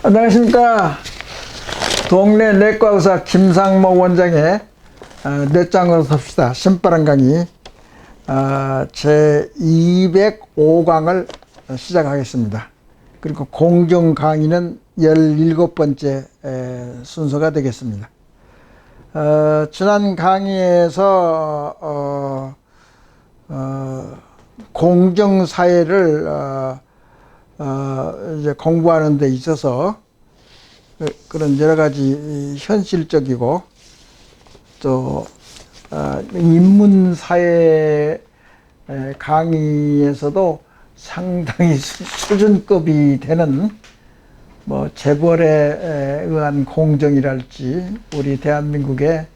안녕하십니까. 동네 내과의사 김상모 원장의 뇌짱으로 삽시다 신바람 강의 제 205강을 시작하겠습니다. 그리고 공정 강의는 17번째 순서가 되겠습니다. 지난 강의에서 공정사회를 이제 공부하는 데 있어서 그런 여러 가지 현실적이고 또 인문사회 강의에서도 상당히 수준급이 되는 뭐 재벌에 의한 공정이랄지 우리 대한민국의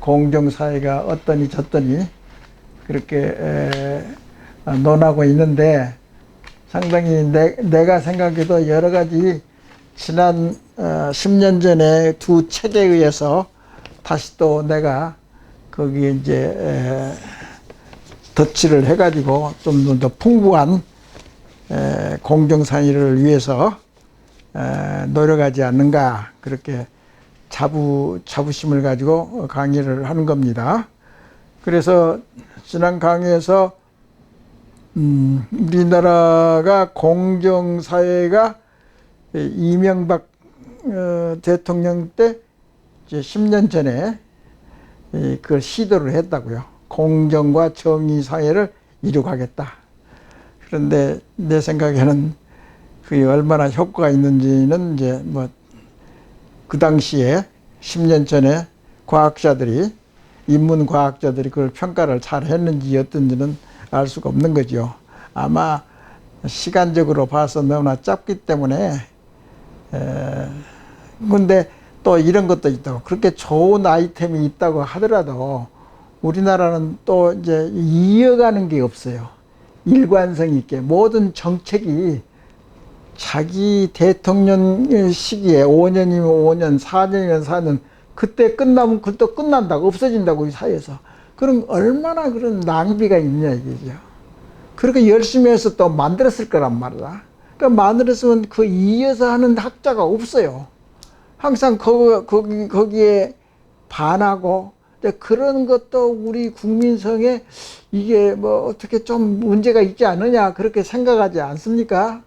공정사회가 어떠니 저떠니 그렇게 논하고 있는데 상당히 내가 생각해도 여러 가지 지난 10년 전에 두 책에 의해서 다시 또 내가 거기에 이제 덧칠을 해가지고 좀 더 풍부한 공정사회를 위해서 노력하지 않는가 그렇게 자부심을 가지고 강의를 하는 겁니다. 그래서 지난 강의에서 우리나라가 공정사회가 이명박 대통령 때 이제 10년 전에 그 시도를 했다고요. 공정과 정의 사회를 이루가겠다. 그런데 내 생각에는 그게 얼마나 효과가 있는지는 이제 뭐 그 당시에 10년 전에 과학자들이 인문과학자들이 그걸 평가를 잘 했는지 어떤지는 알 수가 없는 거죠. 아마 시간적으로 봐서 너무나 짧기 때문에 근데 또 이런 것도 있다고 그렇게 좋은 아이템이 있다고 하더라도 우리나라는 또 이제 이어가는 게 없어요. 일관성 있게 모든 정책이 자기 대통령 시기에 5년이면 5년 4년이면 4년 그때 끝나면 그때 끝난다고 없어진다고 이 사회에서 그럼 얼마나 그런 낭비가 있냐 이게죠. 그렇게 열심히 해서 또 만들었을 거란 말이야. 그러니까 만들었으면 그 이어서 하는 학자가 없어요. 항상 거기에 반하고 그런 것도 우리 국민성에 이게 뭐 어떻게 좀 문제가 있지 않느냐 그렇게 생각하지 않습니까?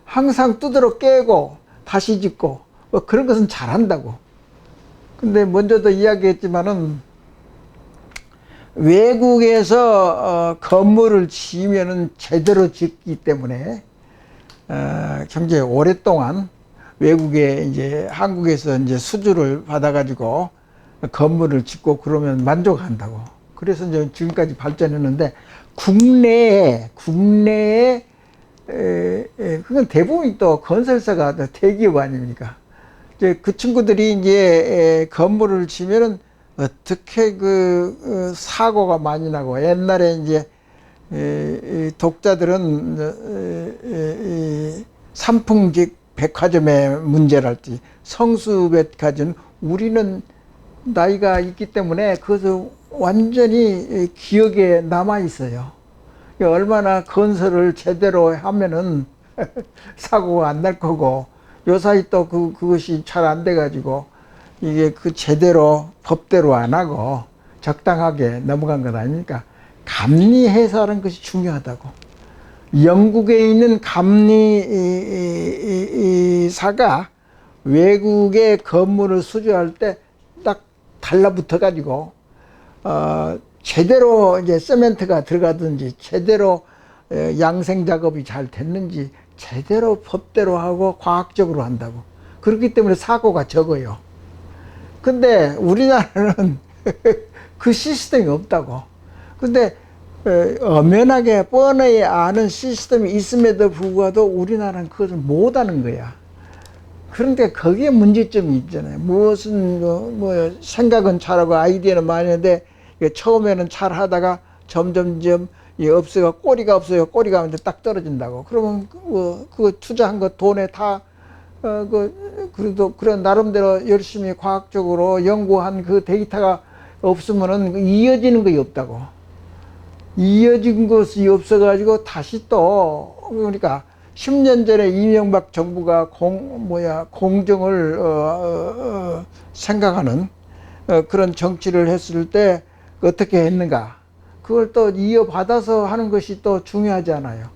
항상 두드러 깨고 다시 짓고 뭐 그런 것은 잘한다고. 근데 먼저도 이야기했지만은 외국에서 건물을 지으면은 제대로 짓기 때문에 굉장히 오랫동안 외국에 이제 한국에서 이제 수주를 받아가지고 건물을 짓고 그러면 만족한다고. 그래서 이제 지금까지 발전했는데 국내에 그건 대부분 또 건설사가 대기업 아닙니까? 이제 그 친구들이 이제 건물을 지면은 어떻게 사고가 많이 나고 옛날에 이제 독자들은 삼풍직 백화점의 문제랄지 성수백화점 우리는 나이가 있기 때문에 그것을 완전히 기억에 남아 있어요. 얼마나 건설을 제대로 하면은 사고가 안 날 거고 요사이 또 그것이 잘 안 돼 가지고 이게 그 제대로 법대로 안 하고 적당하게 넘어간 것 아닙니까? 감리회사라는 것이 중요하다고. 영국에 있는 감리사가 외국의 건물을 수주할 때 딱 달라붙어 가지고 제대로 이제 세멘트가 들어가든지 제대로 양생 작업이 잘 됐는지 제대로 법대로 하고 과학적으로 한다고. 그렇기 때문에 사고가 적어요. 근데 우리나라는 그 시스템이 없다고. 근데 엄연하게 뻔히 아는 시스템이 있음에도 불구하고 우리나라는 그것을 못하는 거야. 그런데 거기에 문제점이 있잖아요. 무엇은 뭐 생각은 잘하고 아이디어는 많이 했는데 처음에는 잘 하다가 점점점 없어요. 꼬리가 없어요. 꼬리가 하는데 딱 떨어진다고. 그러면 그거 투자한 거 돈에 다 그래도 그런 나름대로 열심히 과학적으로 연구한 그 데이터가 없으면은 이어지는 것이 없다고. 이어진 것이 없어가지고 다시 또 그러니까 10년 전에 이명박 정부가 공정을 생각하는 그런 정치를 했을 때 어떻게 했는가? 그걸 또 이어받아서 하는 것이 또 중요하잖아요.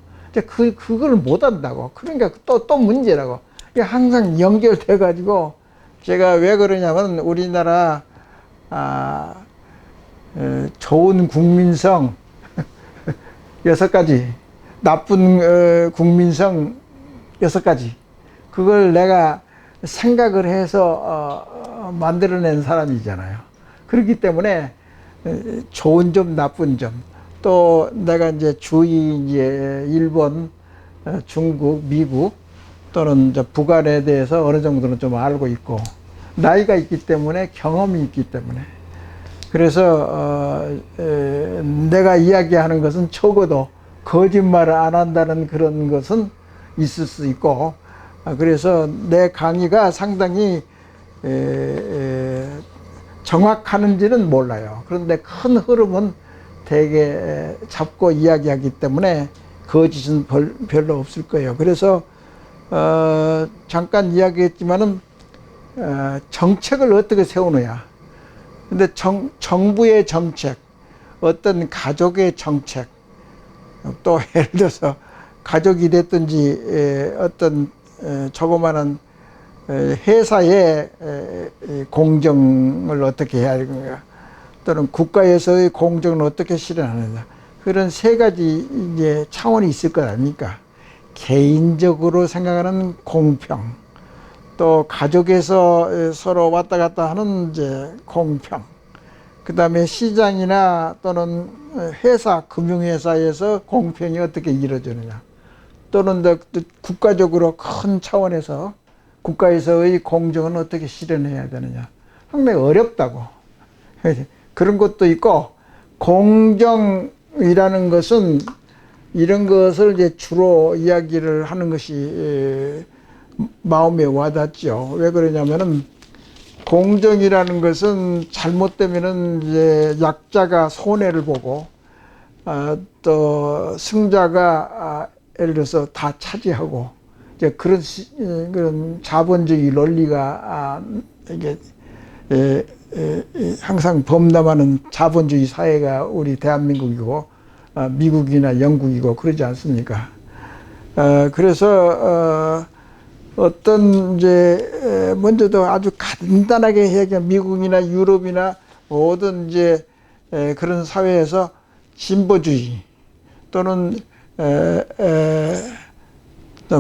그걸 못 한다고. 그러니까 또 문제라고. 이게 항상 연결돼 가지고 제가 왜 그러냐면 우리나라 좋은 국민성 6가지, 나쁜 국민성 6가지, 그걸 내가 생각을 해서 만들어낸 사람이잖아요. 그렇기 때문에 좋은 점, 나쁜 점, 또 내가 이제 이제 일본, 중국, 미국 또는 이제 북한에 대해서 어느 정도는 좀 알고 있고, 나이가 있기 때문에, 경험이 있기 때문에, 그래서 내가 이야기하는 것은 적어도 거짓말을 안 한다는 그런 것은 있을 수 있고, 그래서 내 강의가 상당히 정확하는지는 몰라요. 그런데 큰 흐름은 되게 잡고 이야기하기 때문에 거짓은 별로 없을 거예요. 그래서 잠깐 이야기했지만은 정책을 어떻게 세우느냐. 근데 정부의 정책, 어떤 가족의 정책, 또 예를 들어서 가족이 됐든지 어떤 조그마한 회사의 공정을 어떻게 해야 하는가, 또는 국가에서의 공정을 어떻게 실현하느냐, 그런 3가지 이제 차원이 있을 거 아닙니까? 개인적으로 생각하는 공평, 또 가족에서 서로 왔다 갔다 하는 이제 공평, 그 다음에 시장이나 또는 회사, 금융회사에서 공평이 어떻게 이루어지느냐, 또는 국가적으로 큰 차원에서 국가에서의 공정은 어떻게 실현해야 되느냐. 상당히 어렵다고. 그런 것도 있고, 공정이라는 것은 이런 것을 이제 주로 이야기를 하는 것이 마음에 와닿죠. 왜 그러냐면은 공정이라는 것은 잘못되면은 이제 약자가 손해를 보고, 또 승자가 예를 들어서 다 차지하고, 이제 그런 자본주의 논리가 이게 항상 범람하는 자본주의 사회가 우리 대한민국이고, 미국이나 영국이고 그러지 않습니까? 그래서 어떤 이제 먼저도 아주 간단하게 얘기하면 미국이나 유럽이나 모든 이제 그런 사회에서 진보주의 또는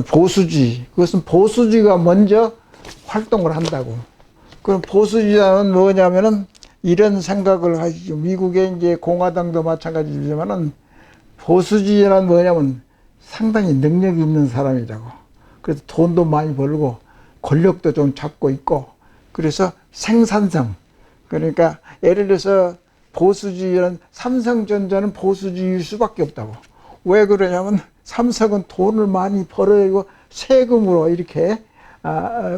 보수주의, 그것은 보수주의가 먼저 활동을 한다고. 그럼 보수주의는 뭐냐면은 이런 생각을 하시죠. 미국의 이제 공화당도 마찬가지지만은 보수주의란 뭐냐면 상당히 능력이 있는 사람이라고. 그래서 돈도 많이 벌고 권력도 좀 잡고 있고, 그래서 생산성, 그러니까 예를 들어서 보수주의는 삼성전자는 보수주의일 수밖에 없다고. 왜 그러냐면 삼성은 돈을 많이 벌어들이고 세금으로 이렇게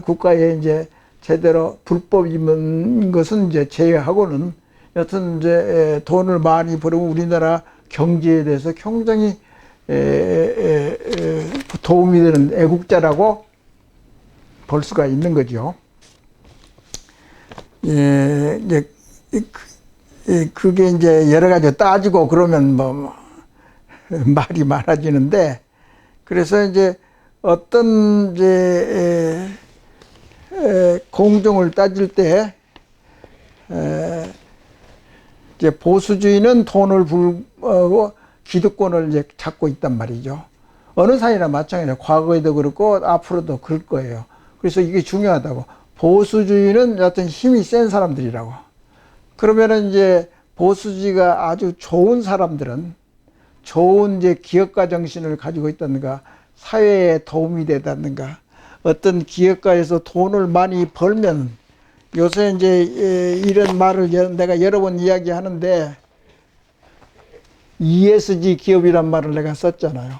국가에 이제 제대로 불법 입은 것은 이제 제외하고는 여튼 이제 돈을 많이 벌고 우리나라 경제에 대해서 굉장히 도움이 되는 애국자라고 볼 수가 있는 거죠. 이제 그게 이제 여러 가지 따지고 그러면 뭐 말이 많아지는데, 그래서 이제 어떤 이제 공정을 따질 때 이제 보수주의는 돈을 불고 기득권을 이제 잡고 있단 말이죠. 어느 사회나 마찬가지예요. 과거에도 그렇고 앞으로도 그럴 거예요. 그래서 이게 중요하다고. 보수주의는 여하튼 힘이 센 사람들이라고. 그러면은 이제 보수주의가 아주 좋은 사람들은 좋은 이제 기업가 정신을 가지고 있다든가, 사회에 도움이 되다든가, 어떤 기업가에서 돈을 많이 벌면, 요새 이제 이런 말을 내가 여러 번 이야기하는데, ESG 기업이란 말을 내가 썼잖아요.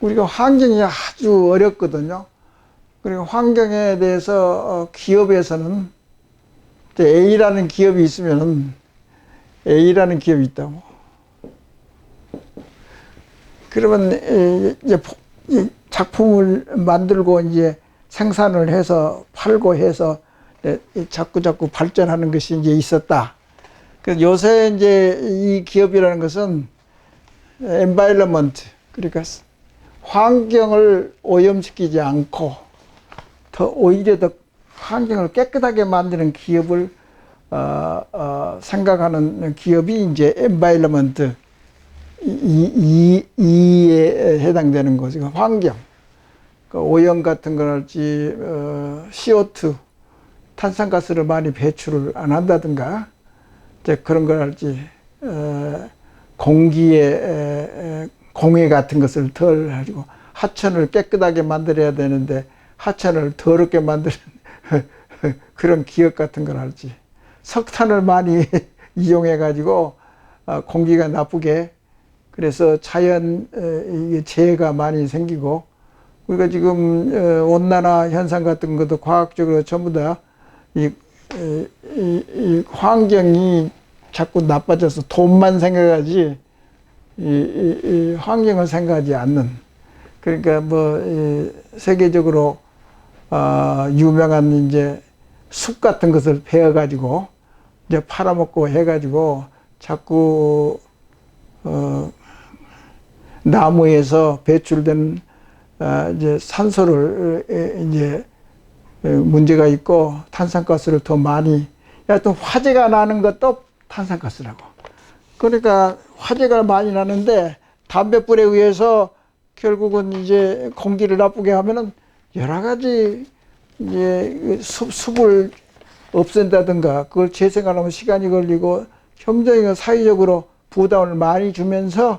우리가 환경이 아주 어렵거든요. 그리고 환경에 대해서 기업에서는 A라는 기업이 있으면 A라는 기업이 있다고. 그러면 이제 이 작품을 만들고 이제 생산을 해서 팔고 해서 자꾸 발전하는 것이 이제 있었다. 그 요새 이제 이 기업이라는 것은 environment, 그러니까 환경을 오염시키지 않고 오히려 더 환경을 깨끗하게 만드는 기업을 생각하는 기업이 이제 environment 이에 해당되는 거죠. 환경, 그 오염 같은 거랄지 CO2 탄산가스를 많이 배출을 안 한다든가 이제 그런 거랄지 공기의 공해 같은 것을 덜 가지고 하천을 깨끗하게 만들어야 되는데 하천을 더럽게 만드는 그런 기업 같은 걸 할지, 석탄을 많이 이용해 가지고 공기가 나쁘게, 그래서 자연 재해가 많이 생기고, 우리가 지금 온난화 현상 같은 것도 과학적으로 전부 다 이 환경이 자꾸 나빠져서 돈만 생각하지 이 환경을 생각하지 않는, 그러니까 뭐 세계적으로 유명한 이제 숲 같은 것을 베어 가지고 이제 팔아먹고 해 가지고 자꾸 나무에서 배출된 이제 산소를 이제 문제가 있고, 탄산가스를 더 많이, 하여튼 화재가 나는 것도 탄산가스라고. 그러니까 화재가 많이 나는데 담뱃불에 의해서 결국은 이제 공기를 나쁘게 하면은 여러 가지 이제 숲을 없앤다든가 그걸 재생하려면 시간이 걸리고 굉장히 사회적으로 부담을 많이 주면서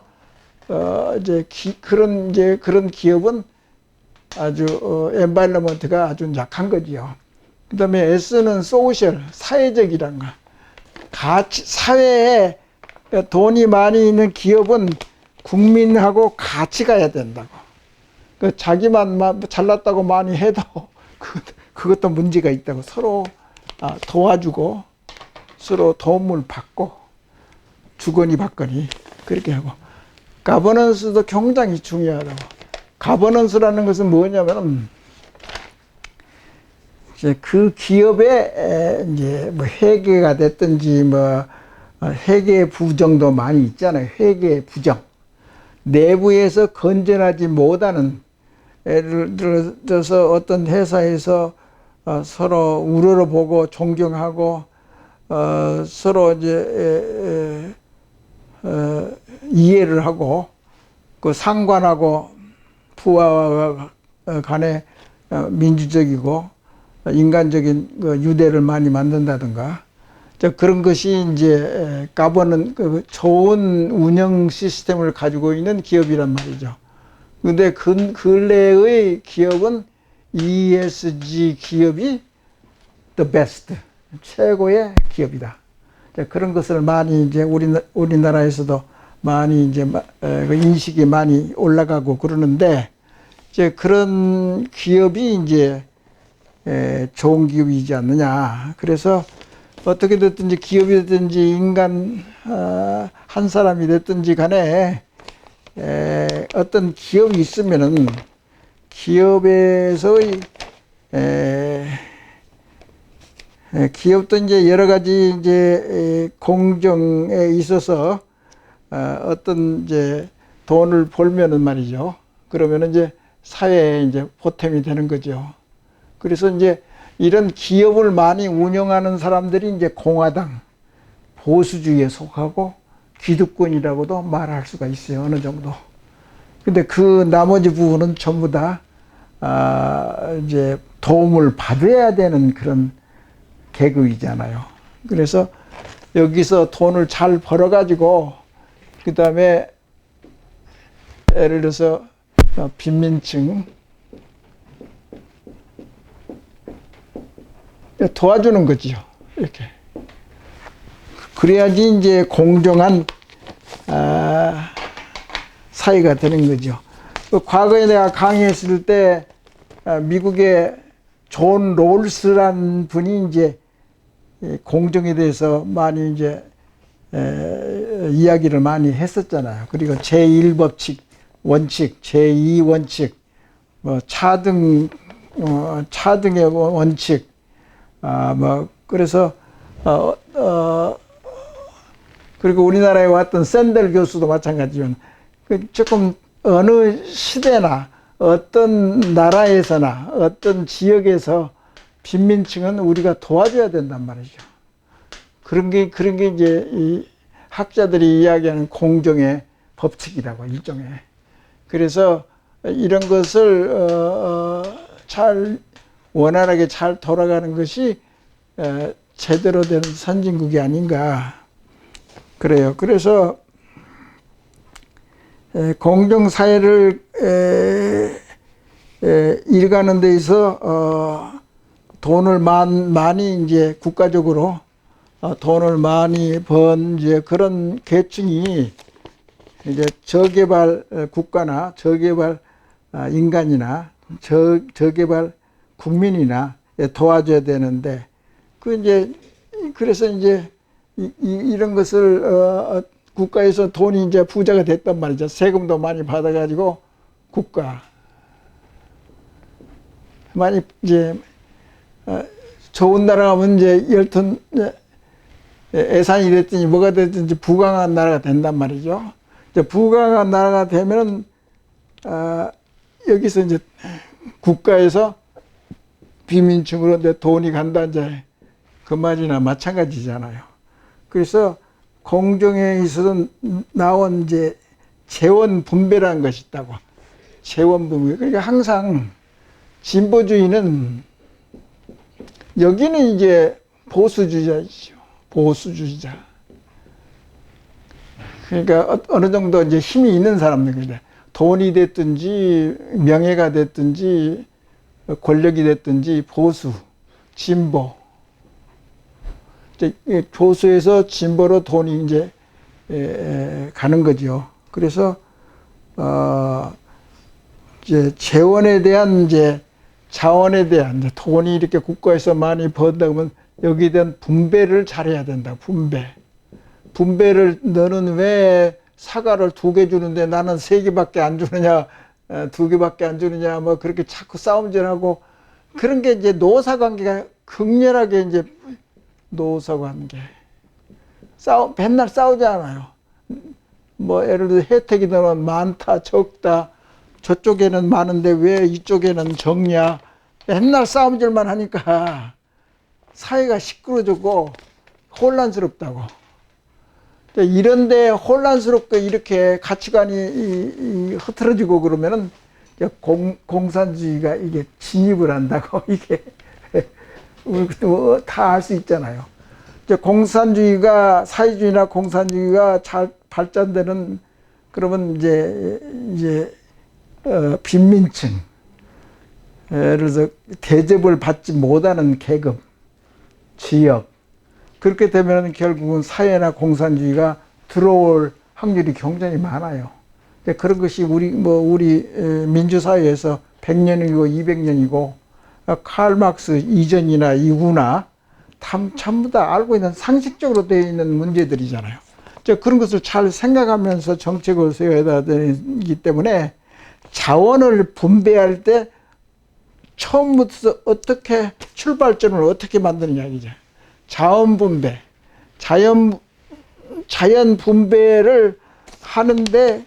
이제 그런 기업은 아주 엔바이러먼트가 아주 약한 거지요. 그다음에 S는 소셜, 사회적이란 거. 가치, 사회에 돈이 많이 있는 기업은 국민하고 같이 가야 된다고. 그 자기만 잘났다고 많이 해도 그것도 문제가 있다고. 서로 도와주고 서로 도움을 받고 주거니 받거니 그렇게 하고. 가버넌스도 굉장히 중요하다고. 가버넌스라는 것은 뭐냐면 이제 그 기업에 이제 뭐 회계가 됐든지 뭐 회계 부정도 많이 있잖아요. 회계 부정. 내부에서 건전하지 못하는, 예를 들어서 어떤 회사에서 서로 우러러보고 존경하고 서로 이제 이해를 하고 그 상관하고 부하와 간에 민주적이고 인간적인 그 유대를 많이 만든다든가 그런 것이 이제 가버는 그 좋은 운영 시스템을 가지고 있는 기업이란 말이죠. 근데 근래의 기업은 ESG 기업이 the best, 최고의 기업이다. 그런 것을 많이 이제 우리나라에서도 많이 이제 인식이 많이 올라가고 그러는데, 이제 그런 기업이 이제 좋은 기업이지 않느냐. 그래서 어떻게 됐든지 기업이 됐든지 인간 한 사람이 됐든지 간에 어떤 기업이 있으면은 기업에서의 기업도 이제 여러 가지 이제 공정에 있어서 어떤 이제 돈을 벌면은 말이죠. 그러면은 이제 사회에 이제 보탬이 되는 거죠. 그래서 이제 이런 기업을 많이 운영하는 사람들이 이제 공화당, 보수주의에 속하고 기득권이라고도 말할 수가 있어요. 어느 정도. 근데 그 나머지 부분은 전부 다 이제 도움을 받아야 되는 그런 계급이잖아요. 그래서 여기서 돈을 잘 벌어가지고 그 다음에 예를 들어서 빈민층 도와주는 거지요. 이렇게. 그래야지 이제 공정한 사회가 되는 거죠. 과거에 내가 강의했을 때 미국의 존 롤스란 분이 이제 공정에 대해서 많이 이제 이야기를 많이 했었잖아요. 그리고 제1법칙 원칙, 제2원칙, 뭐 차등의 원칙, 그래서 그리고 우리나라에 왔던 샌델 교수도 마찬가지지만 조금 어느 시대나 어떤 나라에서나 어떤 지역에서 빈민층은 우리가 도와줘야 된단 말이죠. 그런 게 이제 이 학자들이 이야기하는 공정의 법칙이라고, 일종의. 그래서 이런 것을 잘 원활하게 잘 돌아가는 것이 제대로 된 선진국이 아닌가 그래요. 그래서 공정사회를 일가는 데 있어 돈을 많이 이제 국가적으로 돈을 많이 번 이제 그런 계층이 이제 저개발 국가나 저개발 인간이나 저개발 국민이나 도와줘야 되는데 그래서 이제 이런 것을 국가에서 돈이 이제 부자가 됐단 말이죠. 세금도 많이 받아가지고 국가 많이 이제 좋은 나라 가면 이제 열턴 예산이 됐든지 뭐가 됐든지 부강한 나라가 된단 말이죠. 이제 부강한 나라가 되면은 여기서 이제 국가에서 비민층으로 이제 돈이 간다, 이제 그 말이나 마찬가지잖아요. 그래서 공정에 있어서 나온 이제 재원 분배라는 것이 있다고. 재원 분배. 그러니까 항상 진보주의는 여기는 이제 보수주의자이죠. 보수주의자. 그러니까 어느 정도 이제 힘이 있는 사람들, 그래. 돈이 됐든지 명예가 됐든지 권력이 됐든지 보수, 진보. 보수에서 진보로 돈이 이제 가는 거죠. 그래서 이제 재원에 대한 이제 자원에 대한 이제 돈이 이렇게 국가에서 많이 번다 그러면 여기에 대한 분배를 잘해야 된다. 분배를 너는 왜 사과를 2개 주는데 나는 3개밖에 안 주느냐, 2개밖에 안 주느냐, 뭐 그렇게 자꾸 싸움질하고 그런 게 이제 노사관계가 극렬하게 이제 노사관계 맨날 싸우잖아요. 뭐 예를 들어 혜택이 너는 많다, 적다, 저쪽에는 많은데 왜 이쪽에는 적냐, 맨날 싸움질만 하니까 사회가 시끄러지고 혼란스럽다고. 이런데 혼란스럽게 이렇게 가치관이 흐트러지고 그러면은 공산주의가 이게 진입을 한다고. 이게 다 알 수 있잖아요. 공산주의가, 사회주의나 공산주의가 잘 발전되는, 그러면 이제 빈민층, 예를 들어서 대접을 받지 못하는 계급, 지역, 그렇게 되면 결국은 사회나 공산주의가 들어올 확률이 굉장히 많아요. 그런 것이 우리 민주사회에서 100년이고 200년이고 칼 막스 이전이나 이후나 전부 다 알고 있는 상식적으로 되어 있는 문제들이잖아요. 그런 것을 잘 생각하면서 정책을 세워야 되기 때문에 자원을 분배할 때 처음부터 어떻게 출발점을 어떻게 만드느냐 이제 자원 분배, 자연 분배를 하는데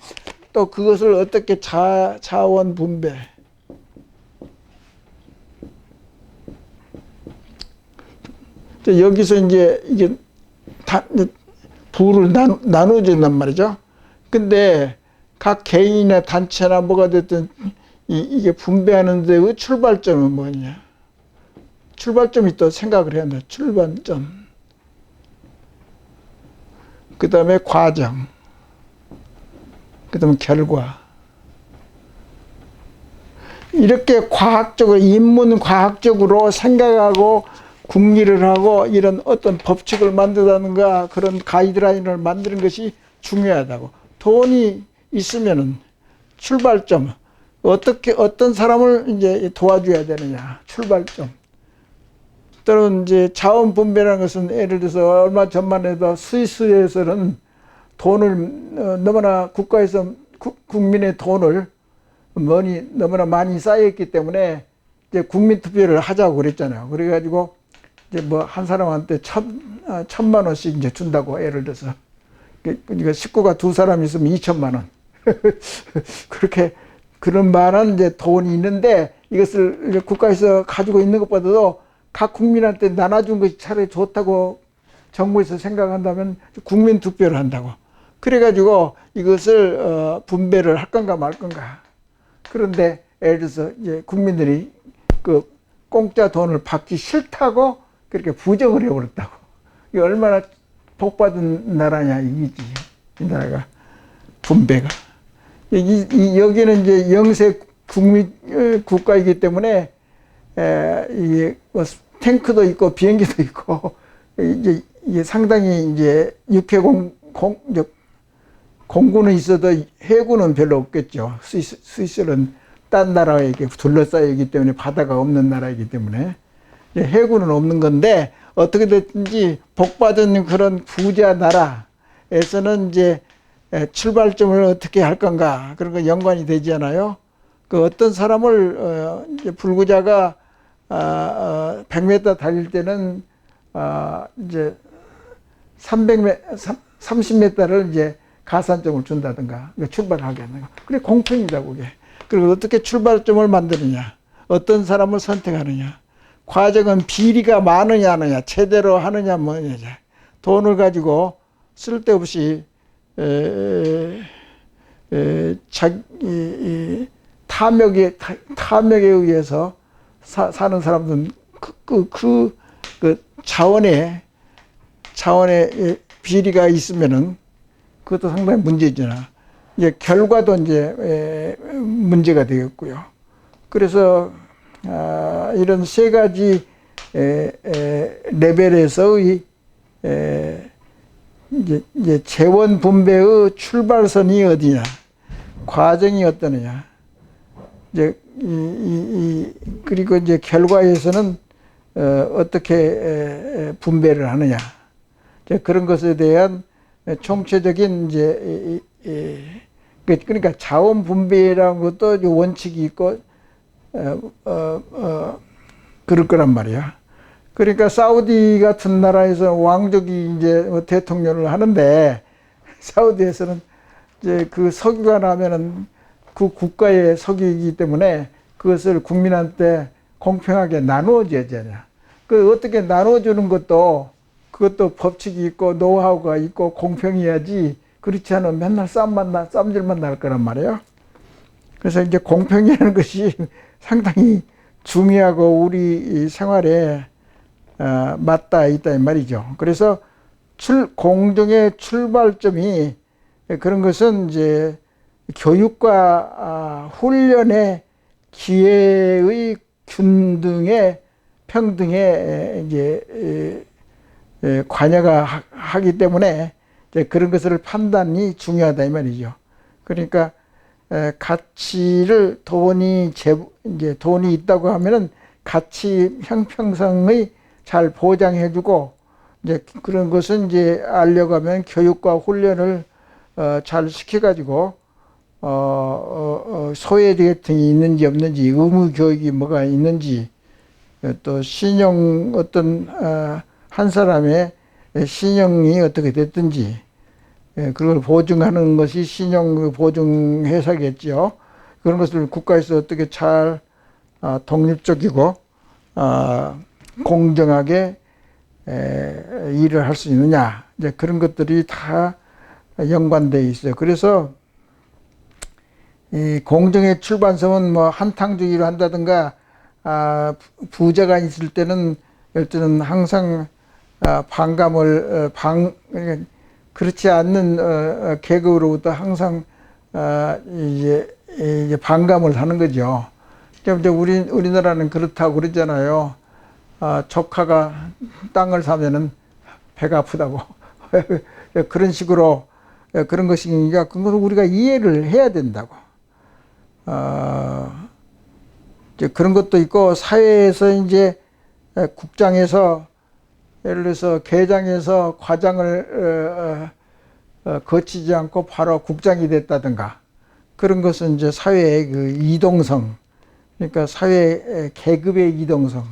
또 그것을 어떻게 자원 분배. 여기서 이제 이게 부를 나누어진단 말이죠. 근데 각 개인이나 단체나 뭐가 됐든 이게 분배하는데 출발점은 뭐냐? 출발점이 또 생각을 해야 돼. 출발점. 그 다음에 과정. 그 다음에 결과. 이렇게 과학적으로, 인문 과학적으로 생각하고 궁리를 하고 이런 어떤 법칙을 만든다든가 그런 가이드라인을 만드는 것이 중요하다고. 돈이 있으면은 출발점. 어떤 사람을 이제 도와줘야 되느냐. 출발점. 또는 이제 자원 분배라는 것은 예를 들어서 얼마 전만 해도 스위스에서는 돈을 너무나 국가에서 국민의 돈을 너무나 많이 쌓였기 때문에 이제 국민투표를 하자고 그랬잖아요. 그래가지고 이제 뭐 한 사람한테 1,000만 원씩 이제 준다고, 예를 들어서. 그러니까 식구가 2사람 있으면 2,000만 원. 그렇게 그런 만한 이제 돈이 있는데, 이것을 이제 국가에서 가지고 있는 것보다도 각 국민한테 나눠준 것이 차라리 좋다고 정부에서 생각한다면 국민 투표를 한다고. 그래가지고 이것을 분배를 할 건가 말 건가. 그런데 예를 들어서 이제 국민들이 그 공짜 돈을 받기 싫다고 그렇게 부정을 해버렸다고. 이게 얼마나 복받은 나라냐 이기지, 이 나라가. 분배가. 여기는 이제 영세 국가이기 때문에 이게 뭐 탱크도 있고 비행기도 있고, 이게 상당히 이제 공군은 있어도 해군은 별로 없겠죠. 스위스는 딴 나라에게 둘러싸여 있기 때문에, 바다가 없는 나라이기 때문에 해군은 없는 건데, 어떻게 됐든지 복받은 그런 부자 나라에서는 이제 출발점을 어떻게 할 건가, 그런 거 연관이 되잖아요. 그 어떤 사람을 이제 불구자가 100m 달릴 때는 이제 30m를 이제 가산점을 준다든가, 출발하게 하는 거. 그게 공평이다, 그게. 그리고 어떻게 출발점을 만드느냐, 어떤 사람을 선택하느냐, 과정은 비리가 많으냐 안 하냐, 제대로 하느냐 뭐냐, 돈을 가지고 쓸데없이 탐욕에 의해서 사는 사람들은 그 자원에 비리가 있으면은 그것도 상당히 문제잖아. 이제 결과도 이제 문제가 되겠고요. 그래서 이런 세 가지 레벨에서의 이제 재원 분배의 출발선이 어디냐, 과정이 어떠느냐, 이제 그리고 이제 결과에서는 어떻게 분배를 하느냐, 이제 그런 것에 대한 총체적인 이제 그러니까 자원 분배라는 것도 원칙이 있고 그럴 거란 말이야. 그러니까 사우디 같은 나라에서 왕족이 이제 대통령을 하는데, 사우디에서는 이제 그 석유가 나면은 그 국가의 석유이기 때문에 그것을 국민한테 공평하게 나누어줘야 되냐. 그 어떻게 나눠주는 것도 그것도 법칙이 있고 노하우가 있고 공평해야지, 그렇지 않으면 맨날 쌈질만 날 거란 말이에요. 그래서 이제 공평이라는 것이 상당히 중요하고 우리 생활에 맞닿아 있다 이 말이죠. 그래서 공정의 출발점이, 그런 것은 이제 교육과 훈련의 기회의 균등의 평등에 이제 관여가 하기 때문에 이제 그런 것을 판단이 중요하다 이 말이죠. 그러니까 가치를 이제 돈이 있다고 하면은 가치 형평성의 잘 보장해주고, 이제 그런 것은 이제 알려가면 교육과 훈련을 잘 시켜가지고 소외계층이 있는지 없는지, 의무 교육이 뭐가 있는지, 또 신용 어떤 한 사람의 신용이 어떻게 됐든지 그걸 보증하는 것이 신용 보증 회사겠죠. 그런 것을 국가에서 어떻게 잘 독립적이고 공정하게 일을 할 수 있느냐, 이제 그런 것들이 다 연관되어 있어요. 그래서 이 공정의 출발점은 뭐 한탕주의로 한다든가, 부자가 있을 때는 항상 그렇지 않는 계급으로부터 항상 이제 반감을 하는 거죠. 이제 우리나라는 그렇다고 그러잖아요. 조카가 땅을 사면은 배가 아프다고. 그런 식으로 그런 것이니까 그것을 우리가 이해를 해야 된다고. 이제 그런 것도 있고, 사회에서 이제 국장에서 예를 들어서 계장에서 과장을 거치지 않고 바로 국장이 됐다든가, 그런 것은 이제 사회의 그 이동성, 그러니까 사회 계급의 이동성.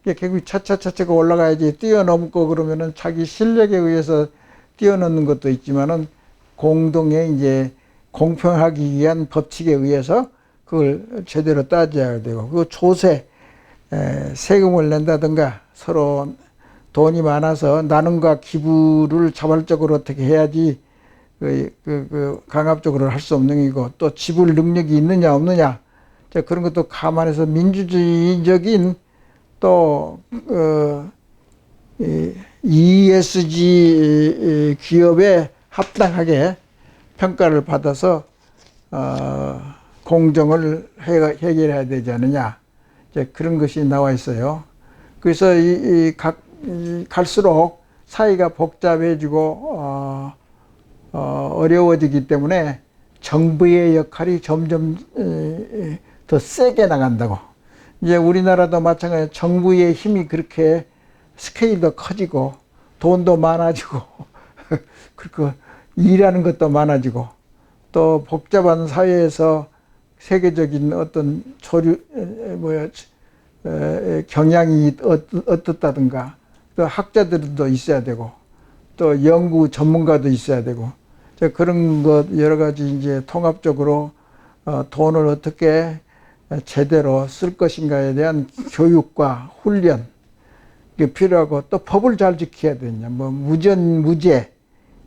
계급이 차차차차가 올라가야지 뛰어넘고 그러면은 자기 실력에 의해서 뛰어넘는 것도 있지만은 공동의 이제 공평하기 위한 법칙에 의해서 그걸 제대로 따져야 되고, 그 조세, 세금을 낸다든가 서로 돈이 많아서 나눔과 기부를 자발적으로 어떻게 해야지 강압적으로 할 수 없는 이고, 또 지불 능력이 있느냐 없느냐, 그런 것도 감안해서 민주주의적인 또 ESG 기업에 합당하게 평가를 받아서 공정을 해결해야 되지 않느냐, 그런 것이 나와 있어요. 그래서 갈수록 사회가 복잡해지고 어려워지기 때문에 정부의 역할이 점점 더 세게 나간다고. 이제 우리나라도 마찬가지로 정부의 힘이 그렇게 스케일도 커지고 돈도 많아지고 그리고 일하는 것도 많아지고, 또 복잡한 사회에서 세계적인 어떤 경향이 어떻다든가, 또 학자들도 있어야 되고, 또 연구 전문가도 있어야 되고, 그런 것 여러 가지 이제 통합적으로 돈을 어떻게 제대로 쓸 것인가에 대한 교육과 훈련, 게 필요하고, 또 법을 잘 지켜야 되냐. 뭐 무전무죄,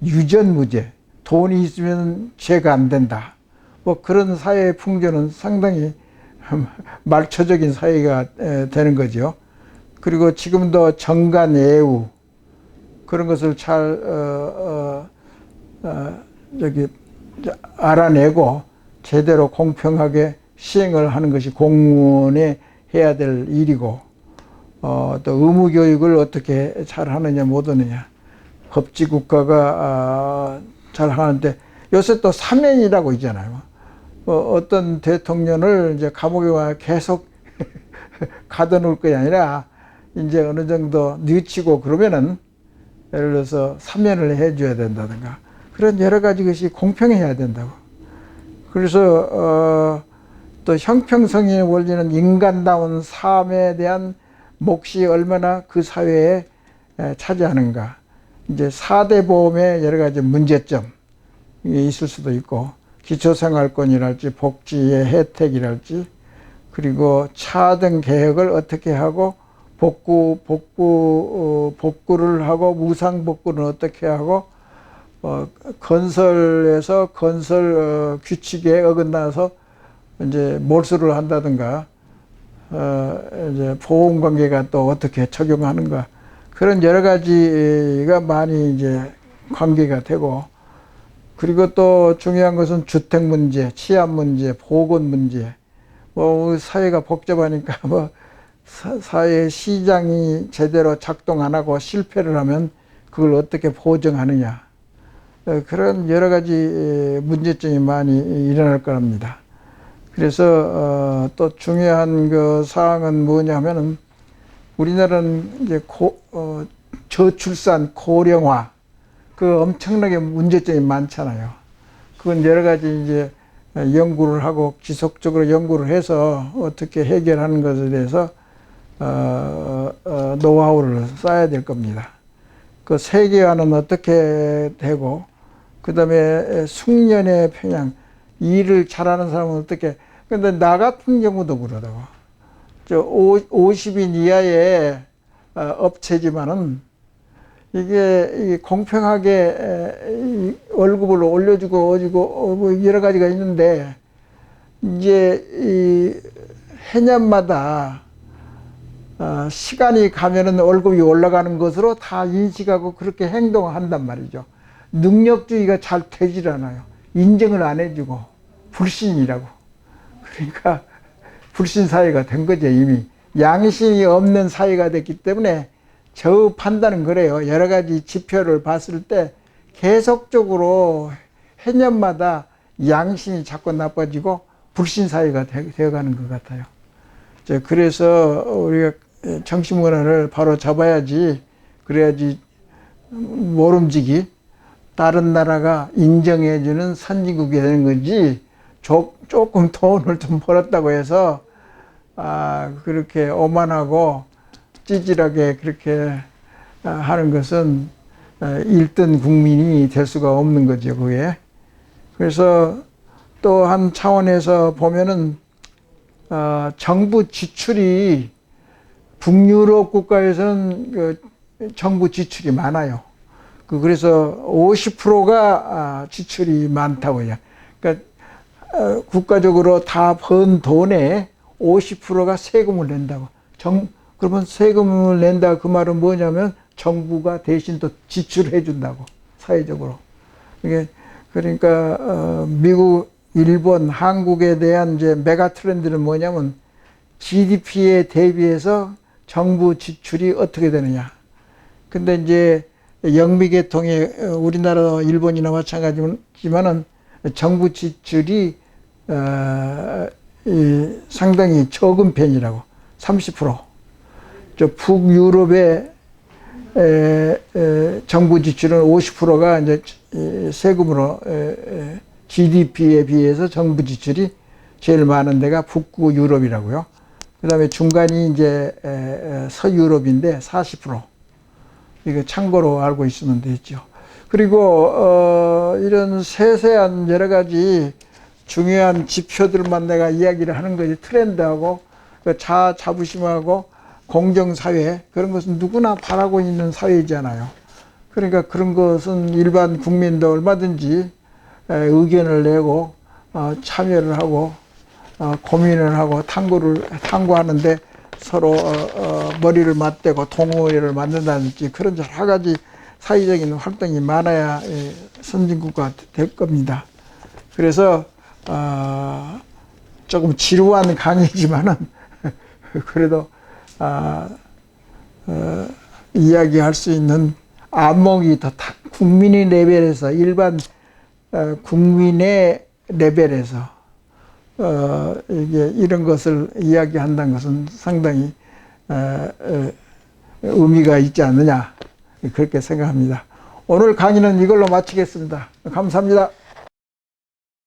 유전무죄, 돈이 있으면 죄가 안 된다. 뭐 그런 사회 풍조는 상당히 말초적인 사회가 되는 거죠. 그리고 지금도 정관예우 그런 것을 잘 알아내고 제대로 공평하게 시행을 하는 것이 공무원이 해야 될 일이고, 또 의무교육을 어떻게 잘 하느냐 못 하느냐, 법치국가가 잘 하는데, 요새 또 사면이라고 있잖아요. 어떤 대통령을 이제 감옥에 계속 가둬놓을 것이 아니라 이제 어느 정도 늦추고 그러면은 예를 들어서 사면을 해줘야 된다든가, 그런 여러 가지 것이 공평해야 된다고. 그래서 또 형평성의 원리는 인간다운 삶에 대한 몫이 얼마나 그 사회에 차지하는가. 이제 4대 보험의 여러 가지 문제점이 있을 수도 있고, 기초생활권이랄지 복지의 혜택이랄지, 그리고 차등 개혁을 어떻게 하고 복구를 하고 무상 복구는 어떻게 하고, 건설에서 건설 규칙에 어긋나서 이제 몰수를 한다든가, 이제 보험 관계가 또 어떻게 적용하는가, 그런 여러 가지가 많이 이제 관계가 되고, 그리고 또 중요한 것은 주택 문제, 치안 문제, 보건 문제. 뭐 사회가 복잡하니까 뭐 사회 시장이 제대로 작동 안 하고 실패를 하면 그걸 어떻게 보정하느냐, 그런 여러 가지 문제점이 많이 일어날 겁니다. 그래서 또 중요한 그 사항은 뭐냐면은, 우리나라는 이제 저출산 고령화, 그 엄청나게 문제점이 많잖아요. 그건 여러 가지 이제 연구를 하고 지속적으로 연구를 해서 어떻게 해결하는 것에 대해서 노하우를 쌓아야 될 겁니다. 그 세계화는 어떻게 되고, 그 다음에 숙련의 평양, 일을 잘하는 사람은 어떻게, 근데 나 같은 경우도 그러다고. 50인 이하의 업체지만은 이게 공평하게 월급을 올려주고 어주고 뭐 여러 가지가 있는데, 이제 이 해년마다 시간이 가면은 월급이 올라가는 것으로 다 인식하고 그렇게 행동한단 말이죠. 능력주의가 잘 되질 않아요. 인정을 안 해주고 불신이라고. 그러니까 불신 사회가 된 거죠. 이미 양심이 없는 사회가 됐기 때문에 저 판단은 그래요. 여러 가지 지표를 봤을 때 계속적으로 해년마다 양심이 자꾸 나빠지고 불신 사회가 되어가는 것 같아요. 그래서 우리가 정신문화를 바로 잡아야지, 그래야지 모름지기 다른 나라가 인정해주는 선진국이 되는 거지, 조금 돈을 좀 벌었다고 해서 그렇게 오만하고 찌질하게 그렇게 하는 것은 1등 국민이 될 수가 없는 거죠, 그게. 그래서 또 한 차원에서 보면은 정부 지출이 북유럽 국가에서는 그 정부 지출이 많아요. 그래서 50%가 지출이 많다고요. 그러니까 국가적으로 다 번 돈에 50%가 세금을 낸다고. 그러면 세금을 낸다 그 말은 뭐냐면 정부가 대신 또 지출해 준다고, 사회적으로. 그러니까 미국, 일본, 한국에 대한 이제 메가 트렌드는 뭐냐면 GDP에 대비해서 정부 지출이 어떻게 되느냐. 근데 이제 영미계통에 우리나라, 일본이나 마찬가지지만은 정부 지출이 상당히 적은 편이라고. 30%. 저 북유럽의 정부 지출은 50%가 이제 세금으로 GDP에 비해서 정부 지출이 제일 많은 데가 북구 유럽이라고요. 그 다음에 중간이 이제 서유럽인데 40%. 이거 참고로 알고 있으면 되죠. 그리고 이런 세세한 여러 가지 중요한 지표들만 내가 이야기를 하는 거지, 트렌드하고 자부심하고 공정사회, 그런 것은 누구나 바라고 있는 사회이잖아요. 그러니까 그런 것은 일반 국민도 얼마든지 의견을 내고 참여를 하고 고민을 하고 탐구하는데 서로 머리를 맞대고 동호회를 만든다든지 그런 여러 가지 사회적인 활동이 많아야 선진국가 될 겁니다. 그래서 조금 지루한 강의지만은 그래도 이야기할 수 있는 안목이 더 국민의 레벨에서, 일반 국민의 레벨에서 이게 이런 것을 이야기한다는 것은 상당히 의미가 있지 않느냐, 그렇게 생각합니다. 오늘 강의는 이걸로 마치겠습니다. 감사합니다.